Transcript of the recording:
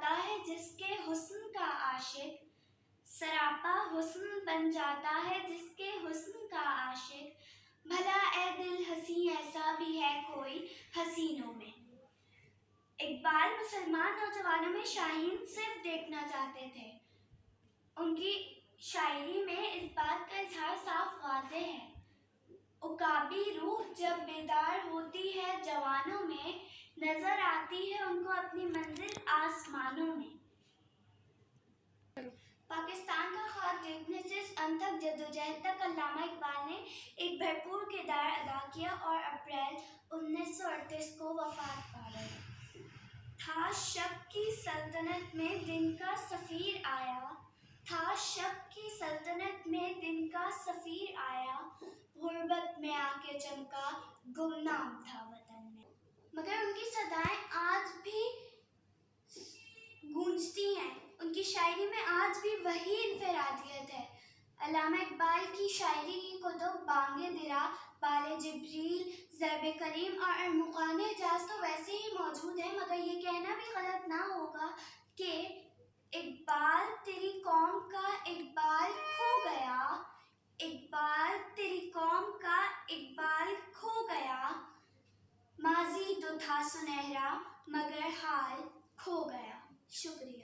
جاتا ہے جس کے حسن کا عاشق، سراپا حسن بن جاتا ہے جس کے حسن کا عاشق، بھلا اے دل ہنسی ایسا بھی ہے کوئی حسینوں میں۔ اقبال مسلمان نوجوانوں میں شاہین صرف دیکھنا چاہتے تھے۔ ان کی شاعری میں اس بات کا اظہار صاف واضح ہے۔ عقابی روح جب بیدار ہوتی ہے جوانوں میں، نظر آتی ہے ان کو اپنی منزل آسمانوں میں۔ پاکستان کا خواب دیکھنے سے اس ان تک جدوجہد تک علامہ اقبال نے ایک بھرپور کردار ادا کیا اور اپریل 1938 کو وفات پا گئے۔ تھا شب کی سلطنت میں دن کا سفیر آیا، تھا شب کی سلطنت میں دن کا سفیر آیا، غربت میں آ کے چمکا گمنام تھا وطن میں۔ مگر ان کی صدائیں آج بھی گونجتی ہیں، ان کی شاعری میں آج بھی وہی انفرادیت ہے۔ علامہ اقبال کی شاعری کی کتب بانگ درا، بال جبریل، ضرب کریم اور ارمغان حجاز تو ویسے ہی موجود ہیں، مگر یہ کہنا بھی غلط نہ ہوگا کہ اقبال تیری قوم کا اقبال کھو گیا، اقبال تیری قوم کا اقبال کھو گیا، ماضی تو تھا سنہرا مگر حال کھو گیا۔ شکریہ۔